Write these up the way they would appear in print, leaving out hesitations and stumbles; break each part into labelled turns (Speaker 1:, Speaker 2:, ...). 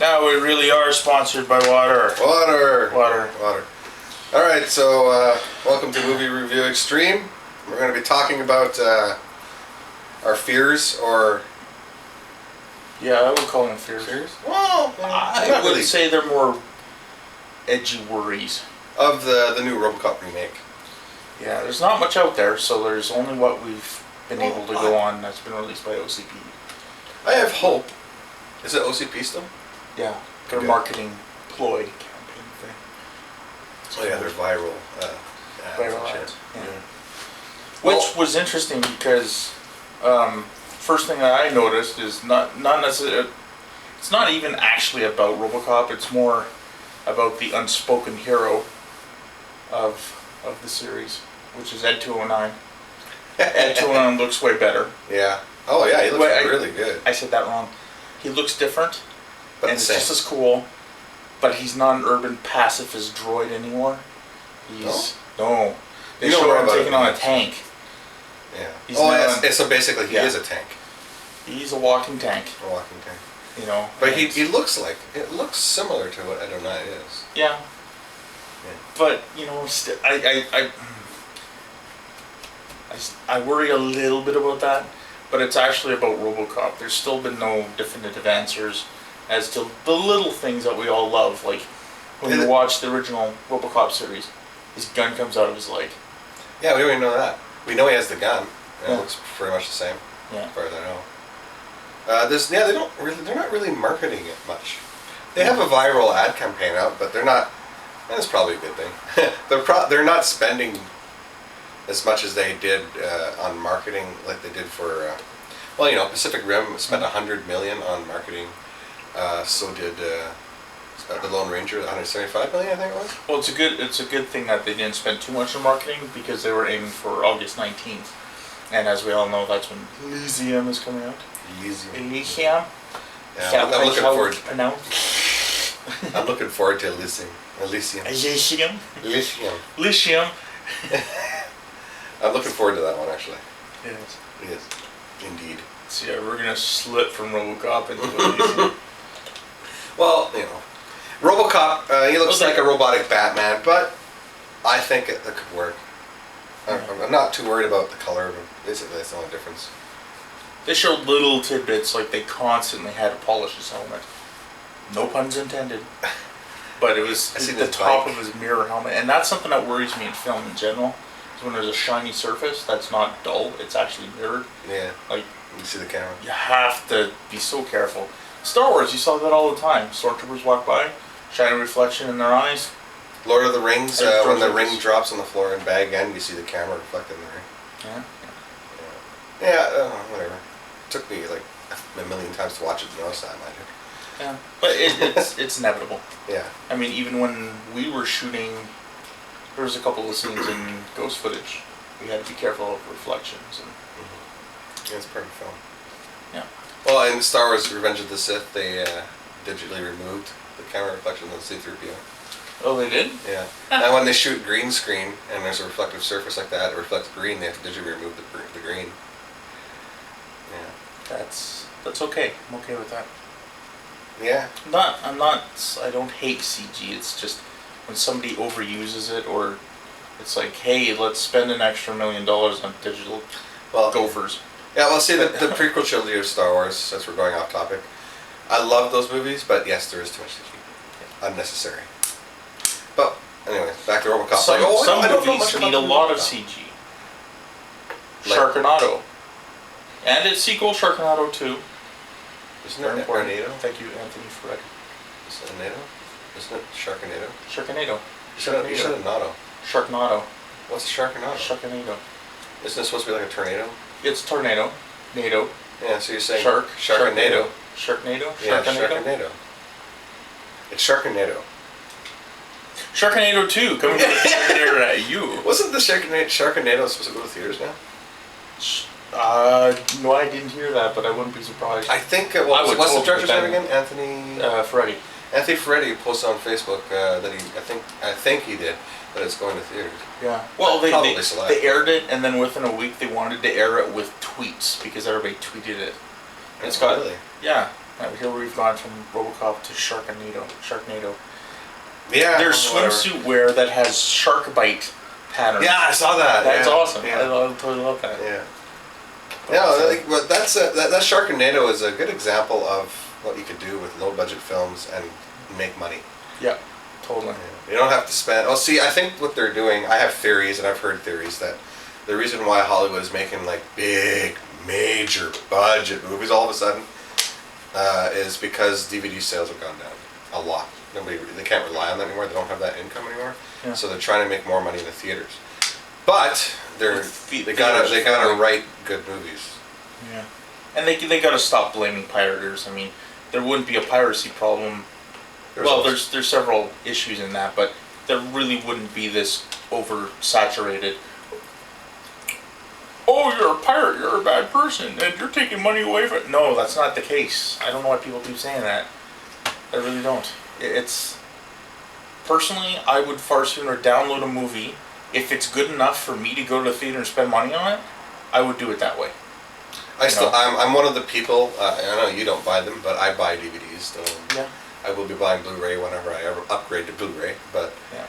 Speaker 1: Now we really are sponsored by water.
Speaker 2: Water. Alright, so welcome to Movie Review Extreme. We're going to be talking about our fears, or...
Speaker 1: Yeah, I would call them fears.
Speaker 2: Well,
Speaker 1: I would say they're more edgy worries.
Speaker 2: Of the new Robocop remake.
Speaker 1: Yeah, there's not much out there, so there's only what we've been able to go on that's been released by OCP.
Speaker 2: I have hope. Is it OCP still?
Speaker 1: Yeah, their marketing ploy campaign thing.
Speaker 2: Oh yeah, they're viral
Speaker 1: ads. Yeah. Which was interesting because first thing that I noticed is not necessarily, it's not even actually about Robocop. It's more about the unspoken hero of the series, which is Ed 209. Ed 209 looks way better.
Speaker 2: Yeah. Oh yeah, he looks really good.
Speaker 1: I said that wrong. He looks different,
Speaker 2: but
Speaker 1: and it's just as cool. But he's not an urban pacifist droid anymore. No. They show him taking on a tank.
Speaker 2: Yeah. So basically he is a tank.
Speaker 1: He's a walking tank.
Speaker 2: A walking tank.
Speaker 1: You know.
Speaker 2: But it looks similar to what Adonai is.
Speaker 1: Yeah. But you know, I worry a little bit about that. But it's actually about Robocop. There's still been no definitive answers as to the little things that we all love. Like when you watch the original Robocop series, his gun comes out of his leg.
Speaker 2: Yeah, we don't even know that. We know he has the gun. It looks pretty much the same.
Speaker 1: Yeah.
Speaker 2: As far as I know. They're not really marketing it much. They have a viral ad campaign out, but they're not. And it's probably a good thing. They're not spending as much as they did on marketing, like they did for, Pacific Rim spent $100 million on marketing. So did the Lone Ranger, $175 million, I think it was.
Speaker 1: Well, it's a good thing that they didn't spend too much on marketing because they were aiming for August 19th, and as we all know, that's when Elysium is coming out. Elysium.
Speaker 2: Yeah, I'm looking forward.
Speaker 1: Pronounce.
Speaker 2: I'm looking forward to Elysium. I'm looking forward to that one, actually.
Speaker 1: Yes.
Speaker 2: Yes, indeed.
Speaker 1: So yeah, we're gonna slip from Robocop into Elysium.
Speaker 2: Well, Robocop, he looks like a robotic Batman, but I think that could work. I'm not too worried about the color, but basically that's the only difference.
Speaker 1: They showed little tidbits, like they constantly had to polish his helmet. No puns intended. But it was the top of his mirror helmet, and that's something that worries me in film in general. Is when there's a shiny surface that's not dull, it's actually mirrored.
Speaker 2: Yeah.
Speaker 1: Like
Speaker 2: you see the camera.
Speaker 1: You have to be so careful. Star Wars, you saw that all the time. Stormtroopers walk by, shiny reflection in their eyes.
Speaker 2: Lord of the Rings, when the ring drops on the floor in Bag End, you see the camera reflected in the ring. Yeah, whatever. It took me like a million times to watch it to notice that, mind you.
Speaker 1: Yeah, but it's inevitable.
Speaker 2: Yeah.
Speaker 1: I mean, even when we were shooting, there was a couple of scenes in ghost footage. We had to be careful of reflections. And
Speaker 2: yeah, it's part of the film.
Speaker 1: Yeah.
Speaker 2: Well, in Star Wars Revenge of the Sith, they digitally removed the camera reflection of the C-3PO.
Speaker 1: Oh, they did?
Speaker 2: Yeah. And when they shoot green screen and there's a reflective surface like that, it reflects green, they have to digitally remove the green. Yeah.
Speaker 1: That's okay. I'm okay with that.
Speaker 2: Yeah.
Speaker 1: I don't hate CG. It's just when somebody overuses it, or it's like, hey, let's spend an extra $1 million on digital gophers.
Speaker 2: Yeah, well, see, the prequel trilogy of Star Wars, since we're going off topic, I love those movies, but yes, there is too much CG. Unnecessary. But, anyway, back to Robocop.
Speaker 1: Some movies need a lot of CG. Sharknado. And its sequel, Sharknado 2.
Speaker 2: Isn't it Sharknado?
Speaker 1: Thank you, Anthony, for that.
Speaker 2: Isn't it NATO? Isn't it Sharknado?
Speaker 1: Sharknado.
Speaker 2: You said it NATO.
Speaker 1: Sharknado.
Speaker 2: What's Sharknado?
Speaker 1: Sharknado.
Speaker 2: Isn't it supposed to be like a tornado?
Speaker 1: It's tornado. NATO.
Speaker 2: Yeah, so you're saying
Speaker 1: Sharknado.
Speaker 2: Sharknado? Yeah, Sharknado. It's Sharknado.
Speaker 1: Sharknado 2 coming to the theater at you.
Speaker 2: Wasn't the Sharknado supposed to go to theaters now?
Speaker 1: No, I didn't hear that, but I wouldn't be surprised.
Speaker 2: I think, what's the director's name again? Anthony...
Speaker 1: Ferretti.
Speaker 2: Anthony Ferretti posted on Facebook that I think he did, that it's going to theaters.
Speaker 1: Yeah. Well, they aired it, and then within a week they wanted to air it with tweets, because everybody tweeted it.
Speaker 2: It's got, really?
Speaker 1: Yeah. Here we've gone from Robocop to Sharknado.
Speaker 2: Yeah.
Speaker 1: There's
Speaker 2: whatever.
Speaker 1: swimsuit wear that has shark bite patterns.
Speaker 2: Yeah, I saw that.
Speaker 1: That's
Speaker 2: yeah.
Speaker 1: awesome.
Speaker 2: Yeah.
Speaker 1: I totally love that.
Speaker 2: Yeah.
Speaker 1: But,
Speaker 2: Yeah, that Sharknado is a good example of what you could do with low budget films and make money.
Speaker 1: yeah, totally.
Speaker 2: You don't have to spend. Oh, see, I think what they're doing. I have theories, and I've heard theories that the reason why Hollywood is making like big, major budget movies all of a sudden is because DVD sales have gone down a lot. They can't rely on that anymore. They don't have that income anymore.
Speaker 1: Yeah.
Speaker 2: So they're trying to make more money in the theaters. But they gotta
Speaker 1: theaters
Speaker 2: write good movies.
Speaker 1: Yeah, and they gotta stop blaming pirates. I mean, there wouldn't be a piracy problem. There's several issues in that, but there really wouldn't be this oversaturated. Oh, you're a pirate. You're a bad person, and you're taking money away from it. No, that's not the case. I don't know why people keep saying that. I really don't. It's personally, I would far sooner download a movie if it's good enough for me to go to the theater and spend money on it. I would do it that way.
Speaker 2: I'm one of the people. I know you don't buy them, but I buy DVDs. So
Speaker 1: Yeah.
Speaker 2: I will be buying Blu-ray whenever I ever upgrade to Blu-ray. But
Speaker 1: Yeah.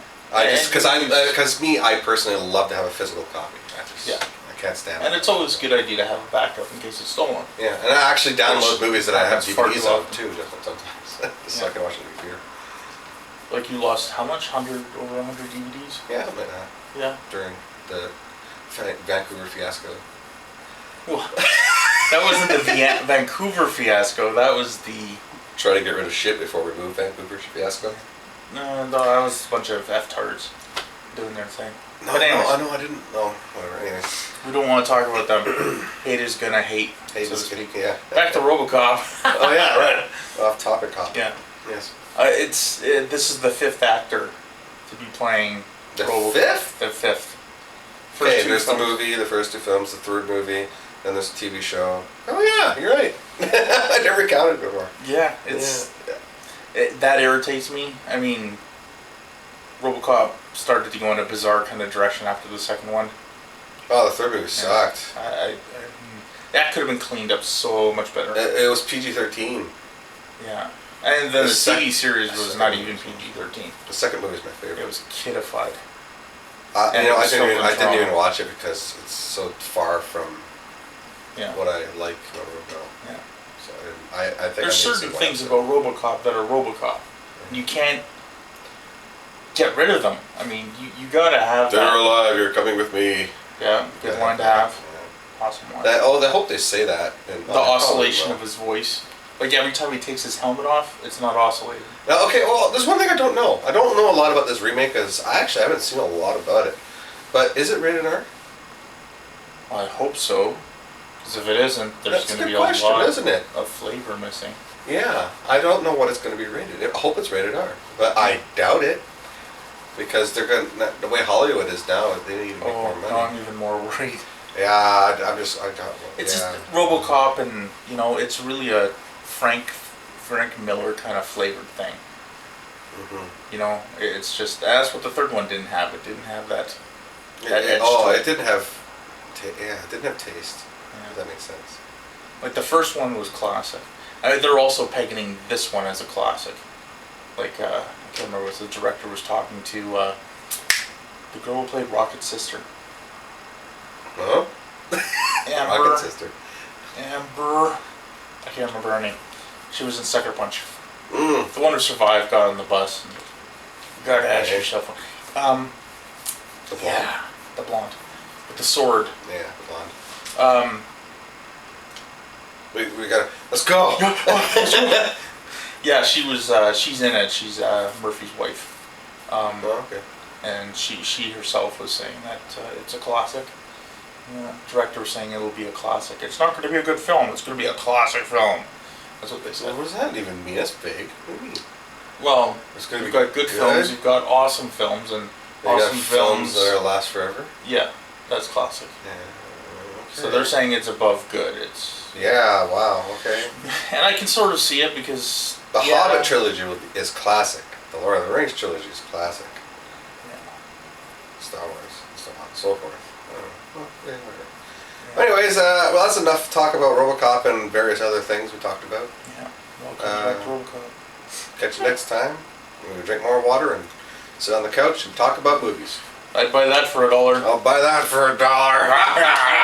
Speaker 2: because I personally love to have a physical copy.
Speaker 1: Yeah.
Speaker 2: I can't stand it.
Speaker 1: And it's always a good idea to have a backup in case it's stolen.
Speaker 2: Yeah, and I actually download movies that I have
Speaker 1: That's far
Speaker 2: DVDs
Speaker 1: too
Speaker 2: of
Speaker 1: often.
Speaker 2: too, just sometimes, so I can watch it in the computer.
Speaker 1: Like you lost how much? Over 100 DVDs?
Speaker 2: Yeah, but
Speaker 1: Yeah.
Speaker 2: during the Vancouver fiasco.
Speaker 1: Well, that wasn't the Vancouver fiasco. That was the.
Speaker 2: Try to get rid of shit before we move Vancouver fiasco.
Speaker 1: No, that was a bunch of F-tards doing their thing.
Speaker 2: No,
Speaker 1: But anyways,
Speaker 2: I didn't. No, whatever. Anyways,
Speaker 1: we don't want to talk about them. Haters gonna hate.
Speaker 2: hey,
Speaker 1: so to
Speaker 2: just
Speaker 1: speak.
Speaker 2: kidding. Yeah.
Speaker 1: Back to Robocop.
Speaker 2: Oh yeah, right. Off topic. Cop.
Speaker 1: Yeah.
Speaker 2: Yes.
Speaker 1: This is the fifth actor to be playing
Speaker 2: The
Speaker 1: Robocop.
Speaker 2: fifth?
Speaker 1: The fifth.
Speaker 2: Okay,
Speaker 1: two
Speaker 2: there's the
Speaker 1: films.
Speaker 2: movie, the first two films, the third movie, then there's the TV show. Oh yeah, you're right. I never counted before.
Speaker 1: Yeah, that irritates me. I mean, Robocop started to go in a bizarre kind of direction after the second one.
Speaker 2: Oh, the third movie sucked.
Speaker 1: That could have been cleaned up so much better.
Speaker 2: It was PG-13.
Speaker 1: Yeah, and then the
Speaker 2: second-
Speaker 1: TV series
Speaker 2: the
Speaker 1: was
Speaker 2: second
Speaker 1: not
Speaker 2: movie
Speaker 1: even
Speaker 2: was
Speaker 1: PG-13.
Speaker 2: The second movie is my favorite.
Speaker 1: It was kidified.
Speaker 2: You know, I didn't
Speaker 1: filmed in
Speaker 2: even watch it because it's so far from
Speaker 1: Yeah.
Speaker 2: what I like about Robocop.
Speaker 1: Yeah.
Speaker 2: So I think
Speaker 1: There's
Speaker 2: I need to see
Speaker 1: certain
Speaker 2: one
Speaker 1: things
Speaker 2: episode.
Speaker 1: about Robocop that are Robocop. You can't get rid of them. I mean, you gotta have
Speaker 2: They're
Speaker 1: that.
Speaker 2: alive. You're coming with me.
Speaker 1: Yeah, good line to have. Awesome line.
Speaker 2: I hope they say that.
Speaker 1: The oscillation of his voice. Like every time he takes his helmet off, it's not oscillating.
Speaker 2: Now, okay, well, there's one thing I don't know. I don't know a lot about this remake because I actually haven't seen a lot about it. But is it rated R?
Speaker 1: I hope so. Because if it isn't, there's
Speaker 2: That's a
Speaker 1: going to
Speaker 2: good
Speaker 1: be a
Speaker 2: question,
Speaker 1: lot
Speaker 2: isn't it?
Speaker 1: of flavor missing.
Speaker 2: Yeah, I don't know what it's going to be rated. I hope it's rated R, but I doubt it because they're going the way Hollywood is now. They need to make more
Speaker 1: Oh,
Speaker 2: money.
Speaker 1: no, I'm even more worried.
Speaker 2: Yeah, I got.
Speaker 1: It's
Speaker 2: yeah.
Speaker 1: just Robocop, and it's really a Frank Miller kind of flavored thing.
Speaker 2: Mm-hmm.
Speaker 1: It's just that's what the third one didn't have. It didn't have that. That edge
Speaker 2: Oh,
Speaker 1: to
Speaker 2: it didn't have. It didn't have taste.
Speaker 1: Yeah.
Speaker 2: If that makes sense.
Speaker 1: Like the first one was classic. They're also pegging this one as a classic. Like I can't remember what the director was talking to the girl who played Rocket's sister.
Speaker 2: Huh?
Speaker 1: Amber.
Speaker 2: Rocket Sister.
Speaker 1: Amber. I can't remember her name. She was in Sucker Punch.
Speaker 2: Mm.
Speaker 1: The one who survived got on the bus. And got to ask yourself.
Speaker 2: The blonde.
Speaker 1: Yeah, the blonde with the sword.
Speaker 2: Yeah, the blonde. We gotta. Let's go.
Speaker 1: Yeah, she was. She's in it. She's Murphy's wife.
Speaker 2: Oh, okay.
Speaker 1: And she herself was saying that it's a classic. Director was saying it'll be a classic. It's not going to be a good film. It's going to be a classic film. That's what they said.
Speaker 2: What does that even mean? That's big. What do you mean?
Speaker 1: Well,
Speaker 2: It's gonna
Speaker 1: you've
Speaker 2: be
Speaker 1: got good films. You've got awesome films and
Speaker 2: They got
Speaker 1: awesome
Speaker 2: films
Speaker 1: films.
Speaker 2: that are last forever.
Speaker 1: Yeah, that's classic.
Speaker 2: Yeah. Okay.
Speaker 1: So they're saying it's above good. It's
Speaker 2: Yeah. Wow. Okay.
Speaker 1: and I can sort of see it because
Speaker 2: The Hobbit trilogy is classic. The Lord of the Rings trilogy is classic. Star Wars, and so on and so forth. Well, yeah, whatever. Anyways, well, that's enough talk about Robocop and various other things we talked about.
Speaker 1: Yeah. Welcome back to Robocop.
Speaker 2: Catch you next time. We're going to drink more water and sit on the couch and talk about movies.
Speaker 1: I'd buy that for $1.
Speaker 2: I'll buy that for $1.